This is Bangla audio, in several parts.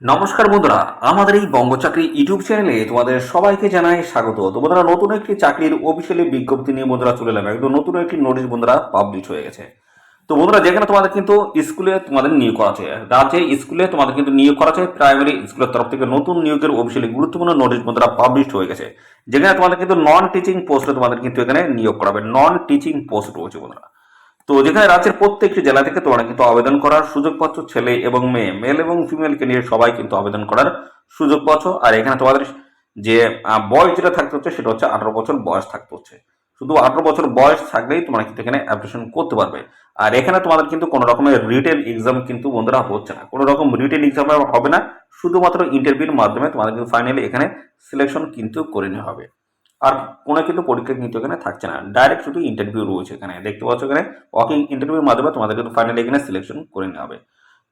নমস্কার বন্ধুরা, আমাদের এই বঙ্গ চাকরি ইউটিউব চ্যানেলে তোমাদের সবাইকে জানাই স্বাগত। তো বন্ধুরা, নতুন একটি চাকরির অফিসিয়ালি বিজ্ঞপ্তি নিয়ে বন্ধুরা চলে এলাম। একদম নতুন একটি নোটিশ বন্ধুরা পাবলিশ হয়ে গেছে। তো বন্ধুরা, যেখানে তোমাদের কিন্তু স্কুলে তোমাদের নিয়োগ করা আছে, রাজ্যে স্কুলে তোমাদের কিন্তু নিয়োগ করা আছে, প্রাইমারি স্কুলের তরফ থেকে নতুন নিয়োগের অফিসিয়ালি গুরুত্বপূর্ণ নোটিশ বন্ধুরা পাবলিশ হয়ে গেছে। যেখানে তোমাদের কিন্তু নন টিচিং পোস্টে তোমাদের কিন্তু এখানে নিয়োগ করাবে, নন টিচিং পোস্ট রয়েছে বন্ধুরা। তো যেখানে রাজ্যের প্রত্যেকটি জেলা থেকে তোমরা কিন্তু আবেদন করার সুযোগ পাচ্ছ, ছেলে এবং মেয়ে, মেল এবং ফিমেলকে নিয়ে সবাই কিন্তু আবেদন করার সুযোগ পাচ্ছ। আর এখানে তোমাদের যে বয়স যেটা থাকতে হচ্ছে সেটা হচ্ছে 18 বছর বয়স থাকতে হচ্ছে। শুধু 18 বছর বয়স থাকলেই তোমরা কিন্তু এখানে অ্যাপ্লিকেশন করতে পারবে। আর এখানে তোমাদের কিন্তু কোনো রকমের রিটেন এক্সাম কিন্তু বন্ধুরা হচ্ছে না, কোনো রকম রিটেন এক্সাম হবে না, শুধুমাত্র ইন্টারভিউর মাধ্যমে তোমাদের কিন্তু ফাইনালি এখানে সিলেকশন কিন্তু করে নেওয়া হবে। আর কোনো কিন্তু পরীক্ষা কিন্তু এখানে থাকছে না, ডাইরেক্ট শুধু ইন্টারভিউ রয়েছে। এখানে দেখতে পাচ্ছ, এখানে ওয়াকিং ইন্টারভিউর মাধ্যমে তোমাদের কিন্তু ফাইনালি এখানে সিলেকশন করে নেওয়া হবে।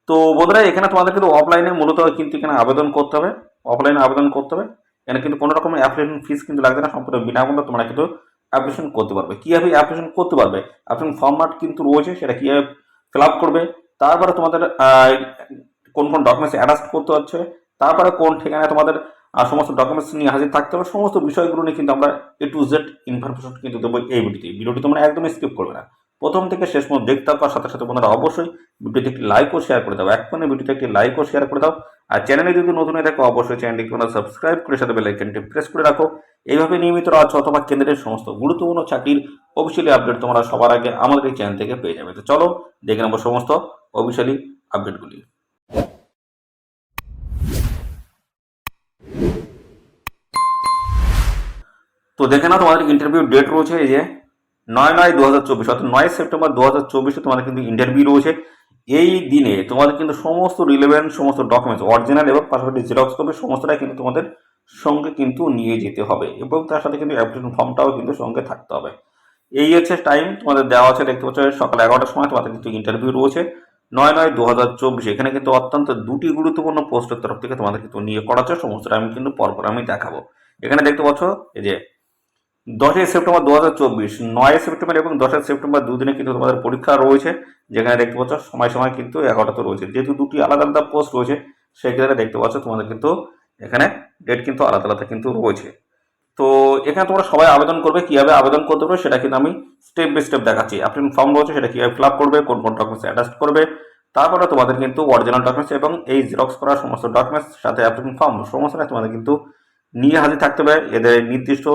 তো বন্ধুরা, এখানে তোমাদের কিন্তু অফলাইনে মূলত কিন্তু এখানে আবেদন করতে হবে, অফলাইনে আবেদন করতে হবে। এখানে কিন্তু কোনো রকমের অ্যাপ্লিকেশন ফিস কিন্তু লাগবে না, সম্পূর্ণ বিনামূল্যে তোমরা কিন্তু অ্যাপ্লিকেশন করতে পারবে। কীভাবে অ্যাপ্লিকেশন করতে পারবে, অ্যাপ্লিকেশন ফর্ম্যাট কিন্তু রয়েছে, সেটা কীভাবে ফিল আপ করবে, তারপরে তোমাদের কোন কোন ডকুমেন্টস অ্যাটাচ করতে হচ্ছে, তারপরে কোন ঠিকানায় তোমাদের সমস্ত ডকুমেন্টস নিয়ে হাজির থাকতে হবে, সমস্ত বিষয়গুলো নিয়ে কিন্তু আমরা A to Z ইনফরমেশন কিন্তু দেবো এই ভিডিওটি তোমরা একদমই স্কিপ করবে না, প্রথম থেকে শেষ পর্যন্ত দেখতে থাকার সাথে সাথে বন্ধুরা অবশ্যই ভিডিওতে একটি লাইক ও শেয়ার করে দাও। এখনই ভিডিওতে একটি লাইক ও শেয়ার করে দাও। আর চ্যানেলে যদি নতুন হয়ে থাকো অবশ্যই চ্যানেলটি তোমরা সাবস্ক্রাইব করে সাথে বেল আইকনটি প্রেস করে রাখো। এইভাবে নিয়মিত রাজ্য অথবা কেন্দ্রের সমস্ত গুরুত্বপূর্ণ চাকরির অফিসিয়ালি আপডেট তোমরা সবার আগে আমাদের এই চ্যানেল থেকে পেয়ে যাবে। তো চলো দেখে নেবো সমস্ত অফিসিয়ালি আপডেটগুলি। তো দেখে না, তোমাদের ইন্টারভিউ ডেট রয়েছে এই যে 9/9/2024, অর্থাৎ 9 সেপ্টেম্বর 2024 তোমাদের কিন্তু ইন্টারভিউ রয়েছে। এই দিনে তোমাদের কিন্তু সমস্ত রিলেভেন্ট সমস্ত ডকুমেন্টস অরিজিনাল এবং পাশাপাশি জেরক্স কপি সমস্তটাই কিন্তু তোমাদের সঙ্গে কিন্তু নিয়ে যেতে হবে, এবং তার সাথে কিন্তু অ্যাপ্লিকেশন ফর্মটাও কিন্তু সঙ্গে থাকতে হবে। এই হচ্ছে টাইম তোমাদের দেওয়া আছে, দেখতে পাচ্ছ সকাল 11টার সময় তোমাদের কিন্তু ইন্টারভিউ রয়েছে 9/9/2024। এখানে কিন্তু অত্যন্ত দুটি গুরুত্বপূর্ণ পোস্টের তরফ থেকে তোমাদের কিন্তু নিয়োগ করা হচ্ছে, সমস্তটা আমি কিন্তু পরপর আমি দেখাবো। এখানে দেখতে পাচ্ছ এই যে 10 সেপ্টেম্বর 2024, 9 সেপ্টেম্বর এবং 10 সেপ্টেম্বর দুদিনে কিন্তু তোমাদের পরীক্ষা রয়েছে। যেখানে দেখতে পাচ্ছ সময় সময় কিন্তু 11টা রয়েছে, যেহেতু দুটি আলাদা আলাদা পোস্ট রয়েছে সেক্ষেত্রে দেখতে পাচ্ছ তোমাদের কিন্তু এখানে ডেট কিন্তু আলাদা আলাদা কিন্তু রয়েছে। তো এখানে তোমরা সবাই আবেদন করবে, কিভাবে আবেদন করতে পারবে সেটা কিন্তু আমি স্টেপ বাই স্টেপ দেখাচ্ছি। অ্যাপ্লিকেশন ফর্ম রয়েছে, সেটা কিভাবে ফিল আপ করবে, কোন কোন ডকুমেন্টস অ্যাটাচ করবে, তারপরে তোমাদের কিন্তু অরিজিনাল ডকুমেন্টস এবং এই জেরক্স করা সমস্ত ডকুমেন্টস সাথে অ্যাপ্লিকেশন ফর্ম সমস্তটা তোমাদের কিন্তু নিয়ে হাজির থাকতে হবে এদের নির্দিষ্ট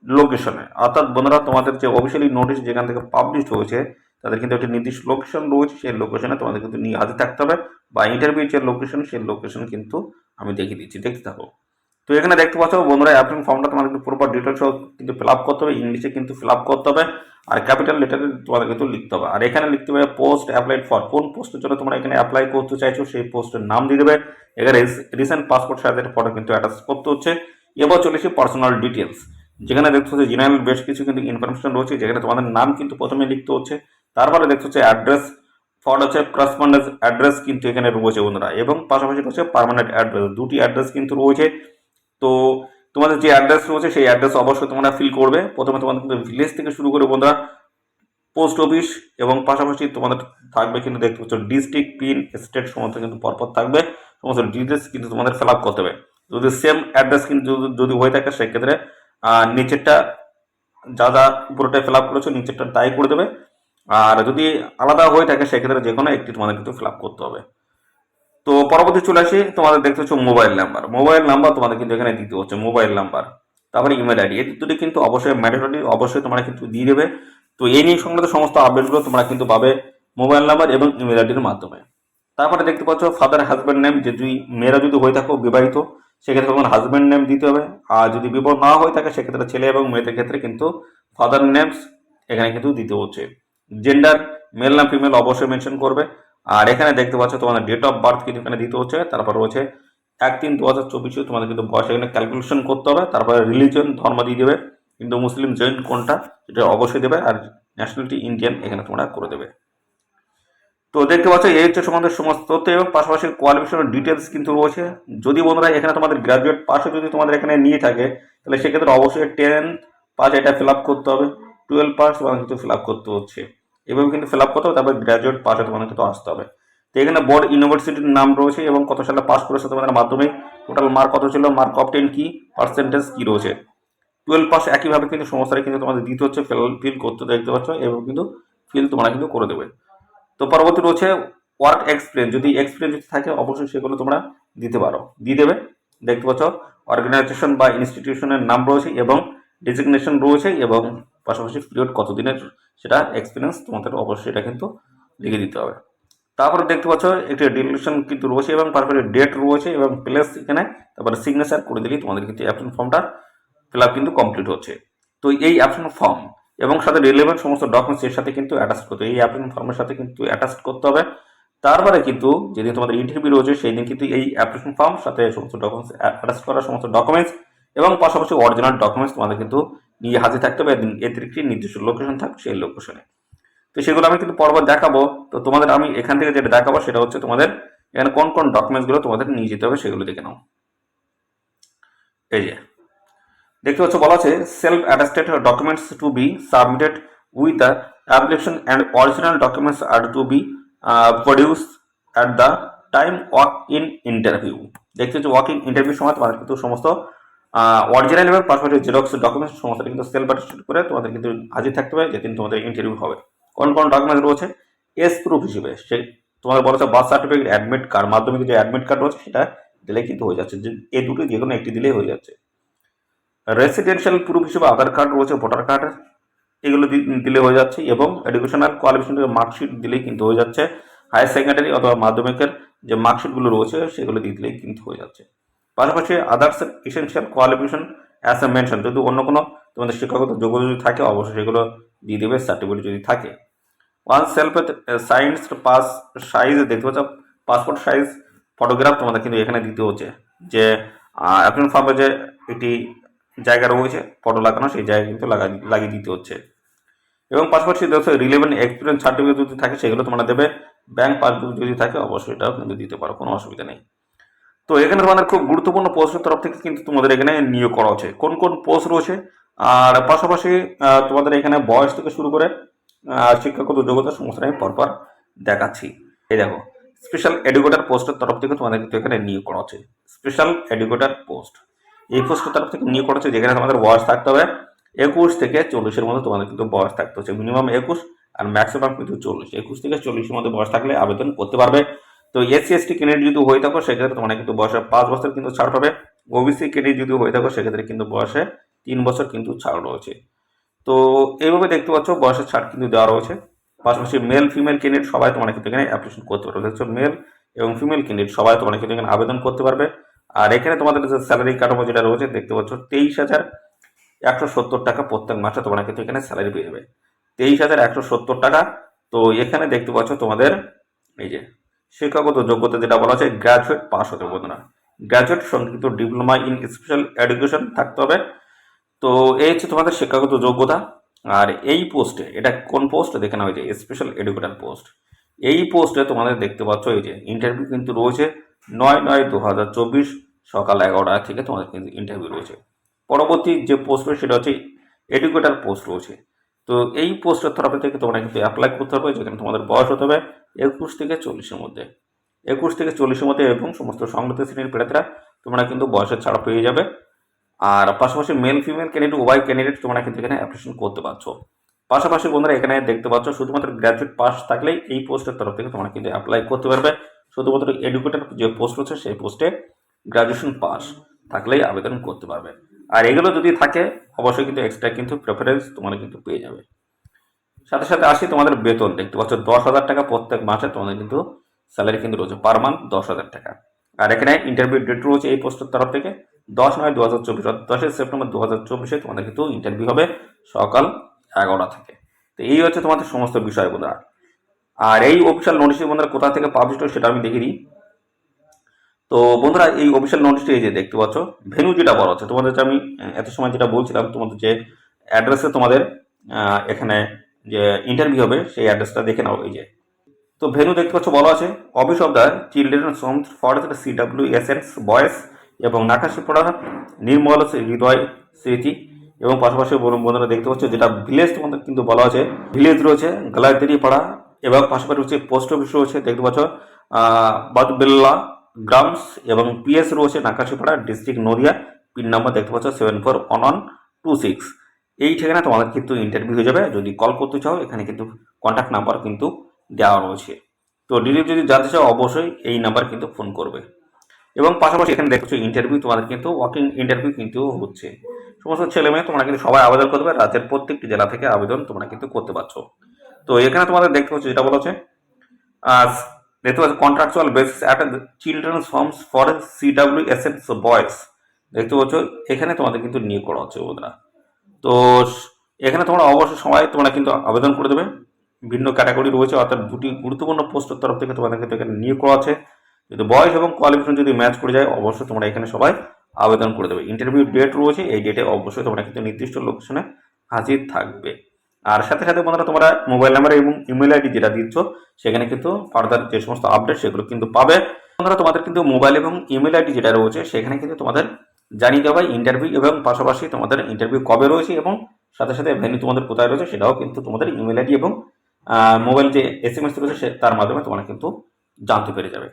লোকেশনে। অর্থাৎ বন্ধুরা, তোমাদের যে অফিসিয়ালি নোটিশ যেখান থেকে পাবলিশ হয়েছে তাদের কিন্তু একটি নির্দিষ্ট লোকেশন রয়েছে, সেই লোকেশনে তোমাদের কিন্তু নিয়ে হাজির থাকতে হবে, বা ইন্টারভিউ যে লোকেশন সেই লোকেশন কিন্তু আমি দেখিয়ে দিচ্ছি, দেখতে থাকো। তো এখানে দেখতে পাচ্ছ বন্ধুরা, অ্যাপ্লিকেশন ফর্মটা তোমাদের কিন্তু পুরোপুরি ডিটেলস কিন্তু ফিল আপ করতে হবে, ইংলিশে কিন্তু ফিল আপ করতে হবে, আর ক্যাপিটাল লেটারে তোমাদের কিন্তু লিখতে হবে। আর এখানে লিখতে হবে পোস্ট অ্যাপ্লাইড ফর, কোন পোস্টের জন্য তোমরা এখানে অ্যাপ্লাই করতে চাইছো সেই পোস্টের নাম দিয়ে দেবে। এখানে রিসেন্ট পাসপোর্ট সাইজের ফটো কিন্তু অ্যাটাচ করতে হচ্ছে। এবার চলেছে পার্সোনাল ডিটেলস, যেখানে দেখতে হচ্ছে জেনারেল বেশ কিছু কিন্তু ইনফরমেশন রয়েছে, যেখানে তোমাদের নাম কিন্তু প্রথমে লিখতে হচ্ছে, তারপরে দেখতে হচ্ছে অ্যাড্রেস, ফর্ড হচ্ছে করেসপন্ডেন্স অ্যাড্রেস কিন্তু এখানে রয়েছে বন্ধুরা, এবং পাশাপাশি হচ্ছে পার্মানেন্ট অ্যাড্রেস, দুটি অ্যাড্রেস কিন্তু রয়েছে। তো তোমাদের যে অ্যাড্রেস রয়েছে সেই অ্যাড্রেস অবশ্যই তোমরা ফিল করবে। প্রথমে তোমাদের কিন্তু ভিলেজ থেকে শুরু করে বন্ধুরা পোস্ট অফিস, এবং পাশাপাশি তোমাদের থাকবে কিন্তু দেখতে পাচ্ছ ডিস্ট্রিক্ট, পিন, স্টেট সমস্ত কিন্তু পরপর থাকবে, সমস্ত ডিটেলস কিন্তু তোমাদের ফিল আপ করতে হবে। যদি সেম অ্যাড্রেস কিন্তু যদি হয়ে থাকে সেক্ষেত্রে নিচেরটা যা যা পুরোটাই ফিল আপ করেছো নিচেরটা তাই করে দেবে, আর যদি আলাদা হয়ে থাকে সেক্ষেত্রে যে কোনো একটি তোমাদের কিন্তু ফিল আপ করতে হবে। তো পরবর্তী চলে আসি, তোমাদের দেখতে হচ্ছে মোবাইল নাম্বার, মোবাইল নাম্বার তোমাদের কিন্তু এখানে দিতে হচ্ছে মোবাইল নাম্বার, তারপরে ইমেল আইডি, এই দুটি কিন্তু অবশ্যই ম্যান্ডেটরি, অবশ্যই তোমরা কিন্তু দিয়ে দেবে। তো এই নিয়ে সংক্রান্ত সমস্ত আপডেটগুলো তোমরা কিন্তু পাবে মোবাইল নাম্বার এবং ইমেল আইডির মাধ্যমে। তারপরে দেখতে পাচ্ছ ফাদার হাজব্যান্ড নেম, যদি মেয়েরা যদি হয়ে থাকো বিবাহিত সেক্ষেত্রে তোমার হাজব্যান্ড নেম দিতে হবে, আর যদি বিবাহ না হয়ে থাকে সেক্ষেত্রে ছেলে এবং মেয়েদের ক্ষেত্রে কিন্তু ফাদার নেমস এখানে কিন্তু দিতে হচ্ছে। জেন্ডার মেল না ফিমেল অবশ্যই মেনশন করবে। আর এখানে দেখতে পাচ্ছ তোমাদের ডেট অফ বার্থ কিন্তু এখানে দিতে হচ্ছে, তারপর রয়েছে 1/3/2024 তোমাদের কিন্তু বয়স এখানে ক্যালকুলেশন করতে হবে, তারপরে রিলিজন ধর্ম দিয়ে দেবে, কিন্তু মুসলিম জৈন কোনটা সেটা অবশ্যই দেবে, আর ন্যাশনালিটি ইন্ডিয়ান এখানে তোমরা করে দেবে। তো দেখতে পাচ্ছ এই হচ্ছে তোমাদের সমস্ত তথ্য, এবং পাশাপাশি কোয়ালিফিকেশনের ডিটেলস কিন্তু রয়েছে। যদি বন্ধুরা এখানে তোমাদের গ্রাজুয়েট পাসও যদি তোমাদের এখানে নিয়ে থাকে তাহলে সেক্ষেত্রে অবশ্যই 10 পাস এটা ফিল আপ করতে হবে, 12 পাস তোমাদের কিন্তু ফিল আপ করতে হচ্ছে, এভাবে কিন্তু ফিল আপ করতে হবে, তারপর গ্রাজুয়েট পাসে তোমাদের কিন্তু আসতে হবে। তো এখানে বোর্ড ইউনিভার্সিটির নাম রয়েছে এবং কত সালে পাস করেছে তোমাদের মাধ্যমিক, টোটাল মার্ক কত ছিল, মার্ক অফ 10 কি, পার্সেন্টেজ কি রয়েছে। 12 পাস একইভাবে কিন্তু সমস্যাটা কিন্তু তোমাদের দিতে হচ্ছে, ফিল করতে দেখতে পাচ্ছ, এবং কিন্তু ফিল তোমরা কিন্তু করে দেবে। তো পরবর্তী রয়েছে ওয়ার্ক এক্সপিরিয়েন্স, যদি এক্সপিরিয়েন্স যদি থাকে অবশ্যই সেগুলো তোমরা দিতে পারো, দিয়ে দেবে। দেখতে পাচ্ছ অর্গানাইজেশন বা ইনস্টিটিউশনের নাম রয়েছে এবং ডেজিগনেশন রয়েছে এবং পাশাপাশি পিরিয়ড কতদিনের সেটা এক্সপিরিয়েন্স তোমাদের অবশ্যই এটা কিন্তু লিখে দিতে হবে। তারপরে দেখতে পাচ্ছ একটি ডিলিশন কিন্তু রয়েছে এবং তারপরে ডেট রয়েছে এবং প্লেস এখানে, তারপরে সিগনেচার করে দিলেই তোমাদের কিন্তু অ্যাপ্লিকেশন ফর্মটা ফিল আপ কিন্তু কমপ্লিট হচ্ছে। তো এই অ্যাপ্লিকেশন ফর্ম এবং সাথে রিলেভেন্ট সমস্ত ডকুমেন্টস এর সাথে কিন্তু অ্যাটাচ করতে হবে, এই অ্যাপ্লিকেশন ফর্মের সাথে কিন্তু অ্যাটাচ করতে হবে। তারপরে কিন্তু যেদিন তোমাদের ইন্টারভিউ রয়েছে সেই দিন কিন্তু এই অ্যাপ্লিকেশন ফর্ম সাথে সমস্ত ডকুমেন্টস অ্যাটাচ করা সমস্ত ডকুমেন্টস এবং পাশাপাশি অরিজিনাল ডকুমেন্টস তোমাদের কিন্তু নিয়ে হাজির থাকতে হবে। এদের একটি নির্দিষ্ট লোকেশন থাকবে, সেই লোকেশনে। তো সেগুলো আমি কিন্তু পরপর দেখাবো। তো তোমাদের আমি এখান থেকে যেটা দেখাবো সেটা হচ্ছে তোমাদের এখানে কোন কোন ডকুমেন্টসগুলো তোমাদের নিয়ে যেতে হবে সেগুলো দেখে নাও। এই যে দেখতে পাচ্ছ বলা আছে self attested documents to be submitted with the application and original documents are to be produce at the time walk in interview. দেখতে পাচ্ছ ওয়াক ইন ইন্টারভিউ সময় তোমাদের কিন্তু সমস্ত অরিজিনাল এবং পাসপোর্ট জেরক্স ডকুমেন্টস সমস্ত কিন্তু সেলফ অ্যাটাস্টেড করে তোমাদের কিন্তু হাজির থাকতে হবে যেদিন তোমাদের ইন্টারভিউ হবে। কোন কোন ডকুমেন্টস রয়েছে, এস প্রুফ হিসেবে সেই তোমাদের বলা হচ্ছে বার্থ সার্টিফিকেট, অ্যাডমিট কার্ড, মাধ্যমিক যে অ্যাডমিট কার্ড রয়েছে সেটা দিলে কিন্তু হয়ে যাচ্ছে, যে এই দুটো যে কোনো একটি দিলেই হয়ে যাচ্ছে। রেসিডেন্সিয়াল প্রুফ হিসেবে আধার কার্ড রয়েছে, ভোটার কার্ড, এগুলো দিলে হয়ে যাচ্ছে এবং এডুকেশনাল কোয়ালিফিকেশনের মার্কশিট দিলেই কিন্তু হয়ে যাচ্ছে। হায়ার সেকেন্ডারি অথবা মাধ্যমিকের যে মার্কশিটগুলো রয়েছে সেগুলো দিয়ে দিলেই কিন্তু হয়ে যাচ্ছে। পাশাপাশি others essential qualification as a mention, যদি অন্য কোনো তোমাদের শিক্ষাগত যোগ্যতা যদি থাকে অবশ্যই সেগুলো দিয়ে দেবে, সার্টিফিকেট যদি থাকে। One self science pass size দেখতে পাচ্ছ পাসপোর্ট সাইজ ফটোগ্রাফ তোমাদের কিন্তু এখানে দিতে হচ্ছে, যে অ্যাপ্লিকেশন ফর্মে যে একটি জায়গা রয়েছে ফটো লাগানো সেই জায়গা কিন্তু লাগিয়ে দিতে হচ্ছে। এবং পাশাপাশি রিলেভেন্ট এক্সপিরিয়েন্স সার্টিফিকেট যদি থাকে সেগুলো তোমরা দেবে। ব্যাংক পাসবুক যদি থাকে অবশ্যই এটাও কিন্তু দিতে পারো, কোনো অসুবিধা নেই। তো এখানে তোমাদের খুব গুরুত্বপূর্ণ পোস্টের তরফ থেকে কিন্তু তোমাদের এখানে নিয়োগ করা হচ্ছে, কোন কোন পোস্ট রয়েছে। আর পাশাপাশি তোমাদের এখানে বয়স থেকে শুরু করে শিক্ষাগত যোগ্যতা সমস্ত আমি পরপর দেখাচ্ছি। এই দেখো স্পেশাল এডুকেটর পোস্টের তরফ থেকে তোমাদের কিন্তু এখানে নিয়োগ করা হচ্ছে, স্পেশাল এডুকেটর পোস্ট। এই পোস্টের তরফ থেকে নিয়োগ করা হচ্ছে যেখানে তোমাদের বয়স থাকতে হবে 21 থেকে 40-এর মধ্যে তোমাদের কিন্তু বয়স থাকতে হচ্ছে, মিনিমাম 21 আর ম্যাক্সিমাম কিন্তু 40। 21 থেকে 40-এর মধ্যে বয়স থাকলে আবেদন করতে পারবে। তো এসসি এসটি ক্যান্ডিডেট যদি হয়ে থাকো সেক্ষেত্রে তোমরা কিন্তু বয়সে 5 বছর কিন্তু ছাড় পাবে। ওবিসি ক্যান্ডিডেট যদি হয়ে থাকো সেক্ষেত্রে কিন্তু বয়সে 3 বছর কিন্তু ছাড় রয়েছে। তো এইভাবে দেখতে পাচ্ছ বয়সের ছাড় কিন্তু দেওয়া রয়েছে। পাশাপাশি মেল ফিমেল ক্যান্ডিডেট সবাই তোমরা কিন্তু এখানে অ্যাপ্লিকেশন করতে পারবে। দেখছো মেল এবং ফিমেল ক্যান্ডিডেট সবাই তোমরা কিন্তু এখানে আবেদন করতে পারবে। আর এখানে তোমাদের যে স্যালারি কাঠামো যেটা রয়েছে দেখতে পাচ্ছ 23,170 টাকা প্রত্যেক মাসে তোমরা কিন্তু এখানে স্যালারি পেয়ে যাবে, 23,170 টাকা। তো এখানে দেখতে পাচ্ছ তোমাদের এই যে শিক্ষাগত যোগ্যতা যেটা বলা হচ্ছে গ্রাজুয়েট পাস হতে হবে না, গ্রাজুয়েট সঙ্গে কিন্তু ডিপ্লোমা ইন স্পেশাল এডুকেশন থাকতে হবে। তো এই হচ্ছে তোমাদের শিক্ষাগত যোগ্যতা। আর এই পোস্টে এটা কোন পোস্ট দেখে না হয়েছে স্পেশাল এডুকেটর পোস্ট। এই পোস্টে তোমাদের দেখতে পাচ্ছ এই যে ইন্টারভিউ কিন্তু রয়েছে 9/9/2024 সকাল 11টা থেকে তোমাদের কিন্তু ইন্টারভিউ রয়েছে। পরবর্তী যে পোস্ট রয়েছে সেটা হচ্ছে এডুকেটর পোস্ট রয়েছে। তো এই পোস্টের তরফ থেকে তোমরা কিন্তু অ্যাপ্লাই করতে হবে, যেখানে তোমাদের বয়স হতে হবে 21 থেকে 40-এর মধ্যে, 21 থেকে 40-এর মধ্যে এবং সমস্ত সংগঠিত শ্রেণীর প্রার্থীরা তোমরা কিন্তু বয়সের ছাড় পেয়ে যাবে। আর পাশাপাশি মেল ফিমেল ক্যান্ডিডেট উভয় ক্যান্ডিডেট তোমরা কিন্তু এখানে অ্যাপ্লিকেশন করতে পারছো। পাশাপাশি বন্ধুরা এখানে দেখতে পাচ্ছ শুধুমাত্র গ্র্যাজুয়েট পাস থাকলেই এই পোস্টের তরফ থেকে তোমরা কিন্তু অ্যাপ্লাই করতে পারবে। শুধুমাত্র এডুকেটর যে পোস্ট রয়েছে সেই পোস্টে গ্র্যাজুয়েশন পাস থাকলেই আবেদন করতে পারবে। আর এগুলো যদি থাকে অবশ্যই কিন্তু এক্সট্রা কিন্তু প্রেফারেন্স তোমরা কিন্তু পেয়ে যাবে। সাথে সাথে আসি তোমাদের বেতন, দেখতে পাচ্ছ 10,000 টাকা প্রত্যেক মাসে তোমাদের কিন্তু স্যালারি কিন্তু রয়েছে, পার মান্থ 10,000 টাকা। আর এখানে ইন্টারভিউ ডেট রয়েছে এই পোস্টের তরফ থেকে 10/9/2024, 10 সেপ্টেম্বর 2024 তোমাদের কিন্তু ইন্টারভিউ হবে সকাল 11টা থেকে। তো এই হচ্ছে তোমাদের সমস্ত বিষয় বন্ধুরা। আর এই অফিসিয়াল নোটিশ বন্ধুরা কোথা থেকে পাবলিশ হয় সেটা আমি দেখিয়ে দিই। তো বন্ধুরা এই অফিসিয়াল নোটিশটি এই যে দেখতে পাচ্ছ ভেন্যু যেটা বলা হচ্ছে তোমাদের, আমি এত সময় যেটা বলছিলাম তোমাদের যে অ্যাড্রেসে তোমাদের এখানে যে ইন্টারভিউ হবে সেই অ্যাড্রেসটা দেখে নাও। এই যে তো ভেন্যু দেখতে পাচ্ছ বলা আছে office of the children home for CWSNs বয়েস এবং নাকাশিপাড়া নির্মল হৃদয় স্মৃতি। এবং পাশাপাশি বন্ধুরা দেখতে পাচ্ছ যেটা ভিলেজ তোমাদের কিন্তু বলা আছে, ভিলেজ রয়েছে গালাতেরি পাড়া এবং পাশাপাশি হচ্ছে পোস্ট অফিস রয়েছে দেখতে পাচ্ছ বাদবেল্লা গ্রামস এবং পিএস রয়েছে Nakashipara, district Nadia. Pin number দেখতে পাচ্ছ 741126। এই ঠিকানা তোমাদের কিন্তু ইন্টারভিউ হয়ে যাবে। যদি কল করতে চাও এখানে কিন্তু কন্ট্যাক্ট নাম্বার কিন্তু দেওয়া রয়েছে। তো ডিটেল যদি জানতে চাও অবশ্যই এই নাম্বার কিন্তু ফোন করবে। এবং পাশাপাশি এখানে দেখছো ইন্টারভিউ তোমাদের কিন্তু ওয়াকিং ইন্টারভিউ কিন্তু হচ্ছে। সমস্ত ছেলে মেয়ে তোমরা কিন্তু সবাই আবেদন করবে। রাজ্যের প্রত্যেকটি জেলা থেকে আবেদন তোমরা কিন্তু করতে পারছো। তো এখানে তোমাদের দেখতে পাচ্ছ যেটা বলা হচ্ছে, দেখতে পাচ্ছ contractual basis at children's Holmes for CWSS boys. দেখতে পাচ্ছ এখানে তোমাদের কিন্তু নিয়োগ করা হচ্ছে বন্ধুরা। তো এখানে তোমরা অবশ্যই সময় তোমরা কিন্তু আবেদন করে দেবে। ভিন্ন ক্যাটাগরি রয়েছে, অর্থাৎ দুটি গুরুত্বপূর্ণ পোস্টের তরফ থেকে তোমাদের কিন্তু এখানে নিয়োগ করা আছে। যদি বয়স এবং কোয়ালিফিকেশন যদি ম্যাচ করে যায় অবশ্যই তোমরা এখানে সবাই আবেদন করে দেবে। ইন্টারভিউ ডেট রয়েছে, এই ডেটে অবশ্যই তোমরা কিন্তু নির্দিষ্ট লোকেশনে হাজির থাকবে। আর সাথে সাথে বন্ধুরা তোমরা মোবাইল নাম্বার এবং ইমেল আইডি যেটা দিচ্ছ সেখানে কিন্তু ফার্দার যে সমস্ত আপডেট সেগুলো কিন্তু পাবে। বন্ধুরা তোমাদের কিন্তু মোবাইল এবং ইমেল আইডি যেটা রয়েছে সেখানে কিন্তু তোমাদের জানিয়ে দেওয়া হয় ইন্টারভিউ এবং পাশাপাশি তোমাদের ইন্টারভিউ কবে রয়েছে এবং সাথে সাথে ভেন্যু তোমাদের কোথায় রয়েছে সেটাও কিন্তু তোমাদের ইমেল আইডি এবং মোবাইল যে SMS রয়েছে তার মাধ্যমে তোমরা কিন্তু জানতে পেরে যাবে।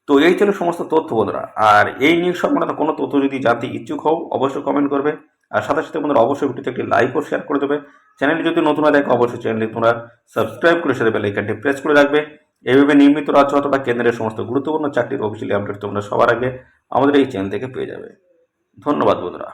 তো এই ছিল সমস্ত তথ্য বন্ধুরা। আর এই নিউজ সংক্রান্ত কোনো তথ্য যদি জানতে ইচ্ছুক হও অবশ্যই কমেন্ট করবে। আর সাথে সাথে বন্ধুরা অবশ্যই ভিডিওতে একটি লাইক ও শেয়ার করে দেবে। চ্যানেলটি যদি নতুন হয় দেখো অবশ্যই চ্যানেলটি তোমরা সাবস্ক্রাইব করে সাথে বেল আইকনটি প্রেস করে রাখবে। এইভাবে নিয়মিত রাজ্য অথবা কেন্দ্রের সমস্ত গুরুত্বপূর্ণ চাকরির অফিসিয়ালি আপডেট তোমরা সবার আগে আমাদের এই চ্যানেল থেকে পেয়ে যাবে। ধন্যবাদ বন্ধুরা।